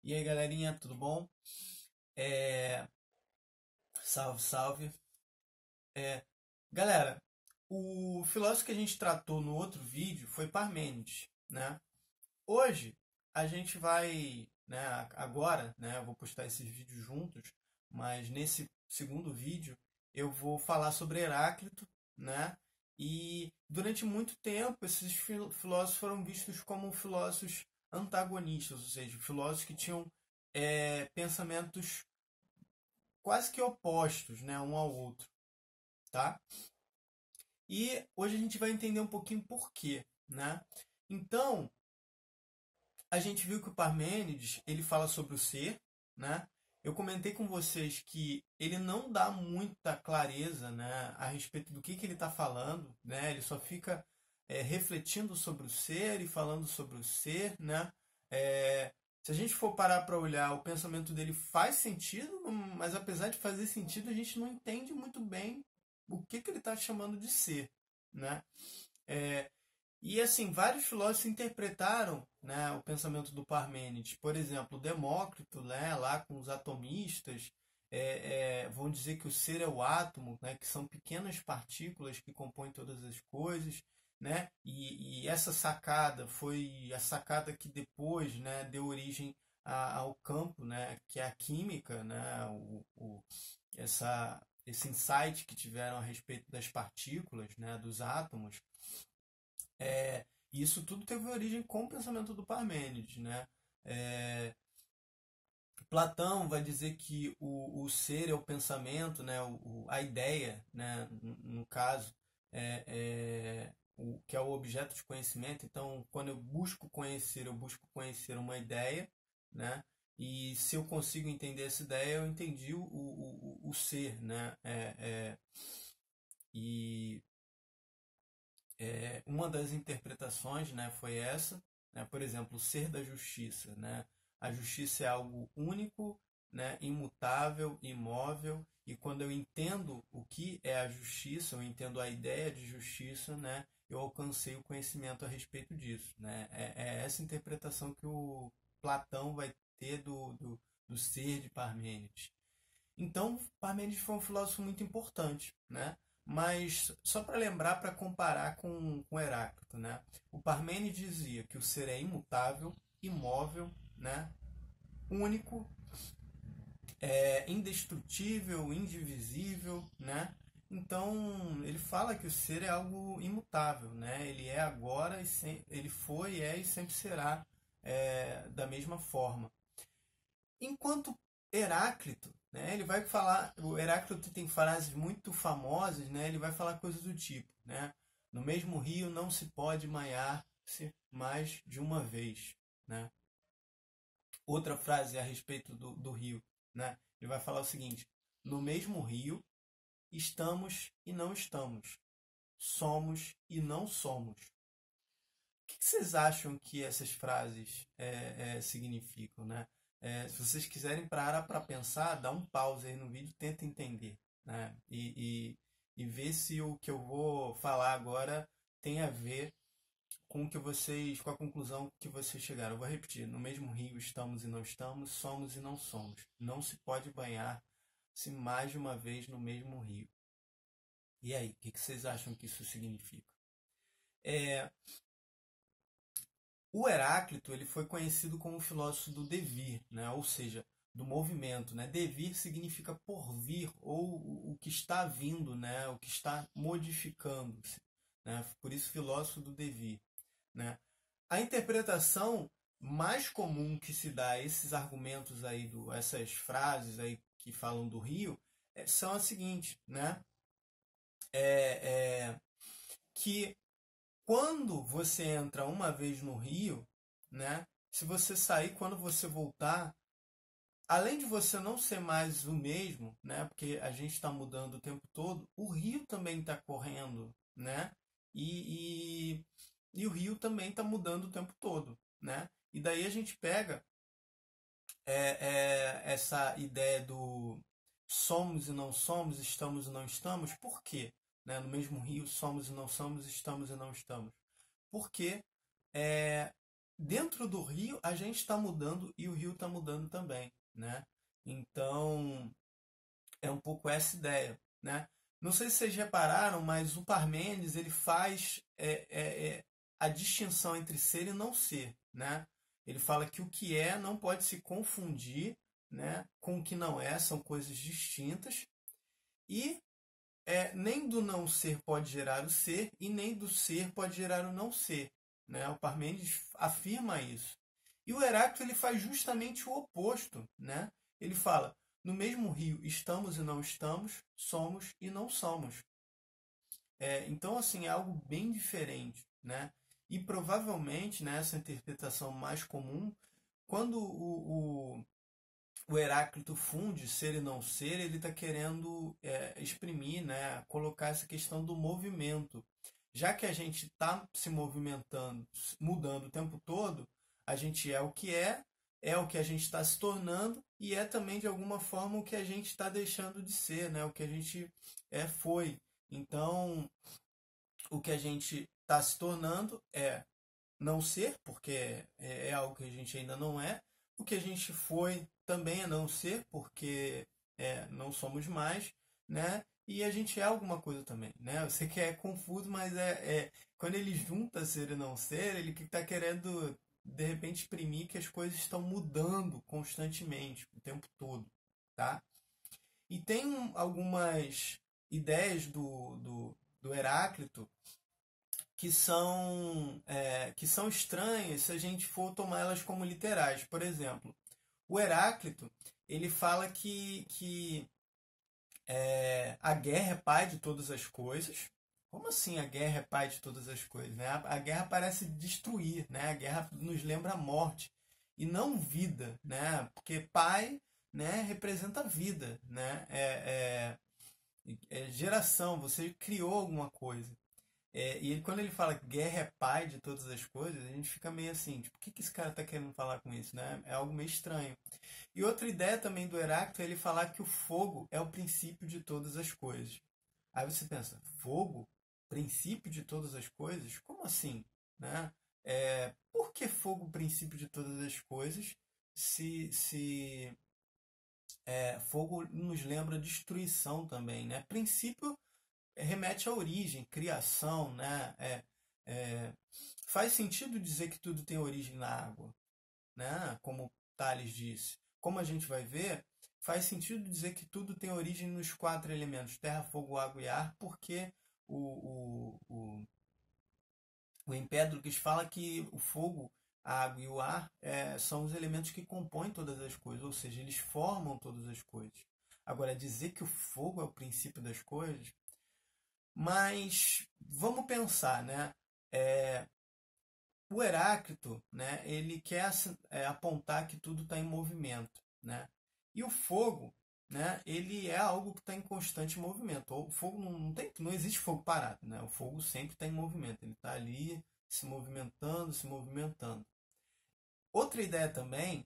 E aí, galerinha, tudo bom? É... Salve, salve. É... Galera, o filósofo que a gente tratou no outro vídeo foi Parmênides, né? Hoje a gente vai, né, agora, né, eu vou postar esses vídeos juntos, mas nesse segundo vídeo eu vou falar sobre Heráclito, né? E durante muito tempo esses filósofos foram vistos como filósofos antagonistas, ou seja, filósofos que tinham pensamentos quase que opostos, né, um ao outro, tá? E hoje a gente vai entender um pouquinho por quê, né? Então, a gente viu que o Parmênides, ele fala sobre o ser, né? Eu comentei com vocês que ele não dá muita clareza, né, a respeito do que ele está falando, né? Ele só fica refletindo sobre o ser e falando sobre o ser, né? Se a gente for parar para olhar, o pensamento dele faz sentido, mas apesar de fazer sentido, a gente não entende muito bem o que ele está chamando de ser, né? É, e assim, vários filósofos interpretaram, né, o pensamento do Parmênides. Por exemplo, Demócrito, né, lá com os atomistas, vão dizer que o ser é o átomo, né, que são pequenas partículas que compõem todas as coisas. Né? E essa sacada foi a sacada que depois, né, deu origem ao campo, né, que é a química, né, esse insight que tiveram a respeito das partículas, né, dos átomos. E isso tudo teve origem com o pensamento do Parmênides, né? É, Platão vai dizer que o ser é o pensamento, né? A ideia, né? No caso, que é o objeto de conhecimento. Então, quando eu busco conhecer uma ideia, né? E se eu consigo entender essa ideia, eu entendi o ser, né? E uma das interpretações, né, foi essa, né, por exemplo, o ser da justiça, né? A justiça é algo único, né, imutável, imóvel, e quando eu entendo o que é a justiça, eu entendo a ideia de justiça, né, eu alcancei o conhecimento a respeito disso, né? É essa interpretação que o Platão vai ter do ser de Parmênides. Então, Parmênides foi um filósofo muito importante, né? Mas só para lembrar, para comparar com Heráclito, né? O Parmênides dizia que o ser é imutável, imóvel, né? Único, indestrutível, indivisível, né? Então, ele fala que o ser é algo imutável, né? Ele é agora, ele foi, é e sempre será da mesma forma. Enquanto Heráclito, né, ele vai falar, o Heráclito tem frases muito famosas, né, ele vai falar coisas do tipo, né, no mesmo rio não se pode banhar-se mais de uma vez, né. Outra frase a respeito do rio, né, ele vai falar o seguinte: no mesmo rio estamos e não estamos, somos e não somos. O que vocês acham que essas frases significam, né? Se vocês quiserem parar para pensar, dá um pause aí no vídeo, tenta entender, né? E ver se o que eu vou falar agora tem a ver com o que vocês, com a conclusão que vocês chegaram. Eu vou repetir: no mesmo rio estamos e não estamos, somos e não somos. Não se pode banhar-se mais de uma vez no mesmo rio. E aí, o que vocês acham que isso significa? É, O Heráclito ele foi conhecido como o filósofo do devir, né? Ou seja, do movimento. Né? Devir significa por vir, ou o que está vindo, né? O que está modificando-se. Né? Por isso, filósofo do devir. Né? A interpretação mais comum que se dá a esses argumentos aí, essas frases aí que falam do rio, são as seguintes, né? É, é, que quando você entra uma vez no rio, né? Se você sair, quando você voltar, além de você não ser mais o mesmo, né? Porque a gente está mudando o tempo todo, o rio também está correndo, né? E, e, e o rio também está mudando o tempo todo, né? E daí a gente pega essa ideia do somos e não somos, estamos e não estamos, por quê? Né? No mesmo rio, somos e não somos, estamos e não estamos. Porque dentro do rio a gente está mudando e o rio está mudando também, né? Então é um pouco essa ideia, né? Não sei se vocês repararam, mas o Parmênides ele faz a distinção entre ser e não ser, né? Ele fala que o que é não pode se confundir, né, com o que não é, são coisas distintas, e nem do não ser pode gerar o ser, e nem do ser pode gerar o não ser, né? O Parmênides afirma isso. E o Heráclito ele faz justamente o oposto, né? Ele fala: no mesmo rio estamos e não estamos, somos e não somos. Então, assim, é algo bem diferente, né? E provavelmente, nessa interpretação mais comum, quando o Heráclito funde ser e não ser, ele está querendo exprimir, né? Colocar essa questão do movimento. Já que a gente está se movimentando, mudando o tempo todo, a gente é o que a gente está se tornando e é também de alguma forma o que a gente está deixando de ser, né? O que a gente foi. Então, o que a gente está se tornando é não ser, porque é algo que a gente ainda não é. O que a gente foi também é não ser, porque não somos mais, né? E a gente é alguma coisa também, né? Eu sei que é confuso, mas quando ele junta ser e não ser, ele está querendo de repente exprimir que as coisas estão mudando constantemente, o tempo todo, tá? E tem algumas ideias do Heráclito que são estranhas se a gente for tomar elas como literais. Por exemplo, o Heráclito ele fala que a guerra é pai de todas as coisas. Como assim a guerra é pai de todas as coisas? Né? A guerra parece destruir, né? A guerra nos lembra a morte e não vida, né? Porque pai, né, representa vida, né? Geração, você criou alguma coisa. E quando ele fala que guerra é pai de todas as coisas, a gente fica meio assim, tipo, o que esse cara está querendo falar com isso, né? É algo meio estranho. E outra ideia também do Heráclito é ele falar que o fogo é o princípio de todas as coisas. Aí você pensa, fogo? Princípio de todas as coisas? Como assim? Né? Por que fogo princípio de todas as coisas se fogo nos lembra destruição também, né? Princípio remete à origem, criação, né? Faz sentido dizer que tudo tem origem na água, né? Como Tales disse. Como a gente vai ver, faz sentido dizer que tudo tem origem nos 4 elementos: terra, fogo, água e ar, porque o Empédocles fala que o fogo, a água e o ar são os elementos que compõem todas as coisas, ou seja, eles formam todas as coisas. Agora, dizer que o fogo é o princípio das coisas, mas vamos pensar, né? O Heráclito, né, ele quer apontar que tudo está em movimento, né? E o fogo, né, ele é algo que está em constante movimento. O fogo não existe fogo parado, né? O fogo sempre está em movimento. Ele está ali se movimentando, se movimentando. Outra ideia também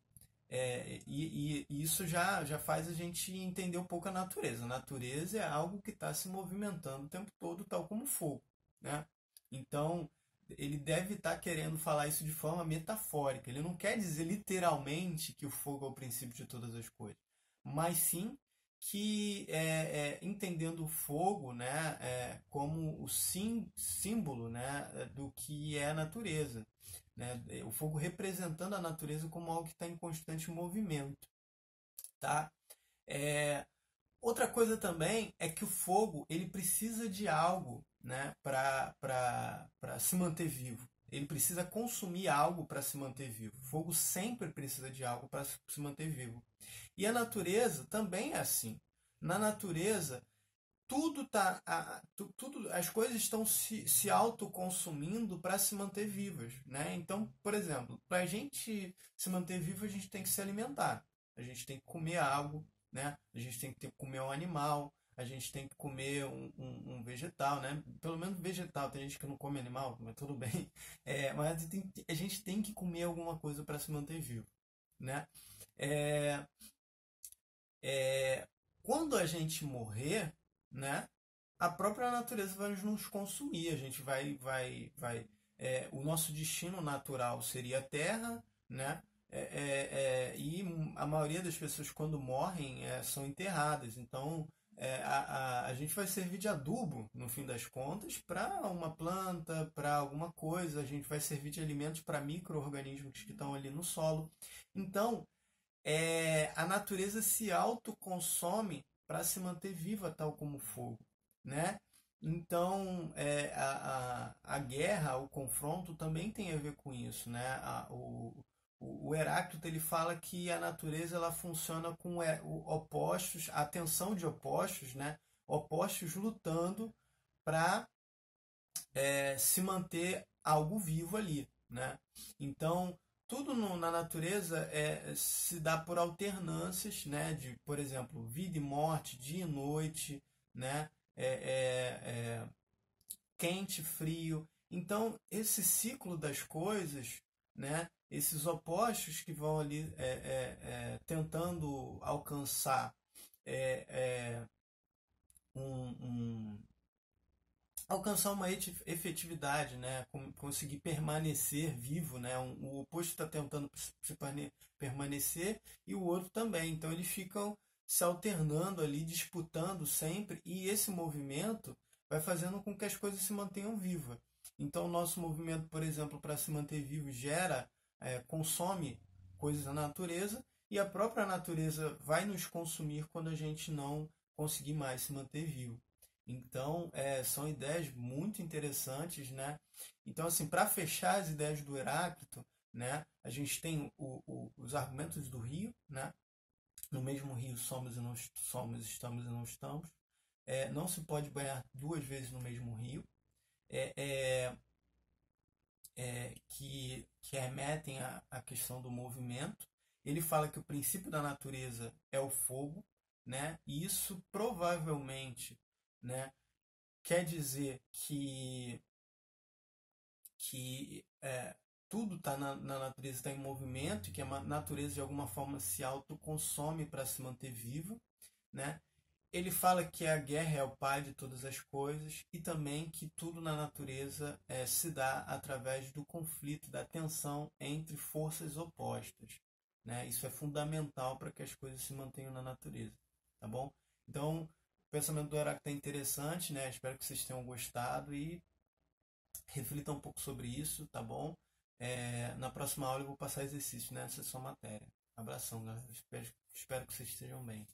e isso já faz a gente entender um pouco a natureza. A natureza é algo que está se movimentando o tempo todo, tal como o fogo, né? Então, ele deve estar querendo falar isso de forma metafórica. Ele não quer dizer literalmente que o fogo é o princípio de todas as coisas, mas sim que entendendo o fogo, né, como o símbolo, né, do que é a natureza, né, o fogo representando a natureza como algo que está em constante movimento, tá? Outra coisa também é que o fogo ele precisa de algo, né, para se manter vivo. Ele precisa consumir algo para se manter vivo. O fogo sempre precisa de algo para se manter vivo. E a natureza também é assim. Na natureza, as coisas estão se autoconsumindo para se manter vivas, né? Então, por exemplo, para a gente se manter vivo, a gente tem que se alimentar. A gente tem que comer algo, né? A gente tem que comer um animal, a gente tem que comer um vegetal, né? Pelo menos vegetal, tem gente que não come animal, mas tudo bem. Mas a gente tem que comer alguma coisa para se manter vivo, né? É, Quando a gente morrer, né, a própria natureza vai nos consumir, a gente vai o nosso destino natural seria a Terra, né? E a maioria das pessoas, quando morrem, são enterradas. Então, a gente vai servir de adubo, no fim das contas, para uma planta, para alguma coisa. A gente vai servir de alimentos para micro-organismos que estão ali no solo. Então, a natureza se autoconsome para se manter viva, tal como o fogo, né? Então, a guerra, o confronto também tem a ver com isso, né? O Heráclito ele fala que a natureza ela funciona com opostos, a tensão de opostos, né? Opostos lutando para se manter algo vivo ali, né? Então, tudo na natureza se dá por alternâncias, né? De, por exemplo, vida e morte, dia e noite, né? É, é, é, quente, frio. Então, esse ciclo das coisas, né? Esses opostos que vão ali tentando alcançar é, é, um, alcançar uma efetividade, né? Conseguir permanecer vivo, né? O oposto está tentando permanecer e o outro também. Então eles ficam se alternando ali, disputando sempre, e esse movimento vai fazendo com que as coisas se mantenham vivas. Então o nosso movimento, por exemplo, para se manter vivo gera, consome coisas da natureza e a própria natureza vai nos consumir quando a gente não conseguir mais se manter vivo. Então, são ideias muito interessantes, né? Então, assim, para fechar as ideias do Heráclito, né, a gente tem os argumentos do rio, né? No mesmo rio somos e não somos, estamos e não estamos. Não se pode banhar duas vezes no mesmo rio. É, é, que remetem à questão do movimento. Ele fala que o princípio da natureza é o fogo, né? E isso provavelmente, né, quer dizer que tudo está na natureza, está em movimento, e que a natureza de alguma forma se autoconsome para se manter viva, né? Ele fala que a guerra é o pai de todas as coisas e também que tudo na natureza se dá através do conflito, da tensão entre forças opostas, né? Isso é fundamental para que as coisas se mantenham na natureza, tá bom? Então, o pensamento do Heráclito é interessante, né? Espero que vocês tenham gostado e reflitam um pouco sobre isso, tá bom? Na próxima aula eu vou passar exercício nessa sua matéria. Abração, galera. Espero que vocês estejam bem.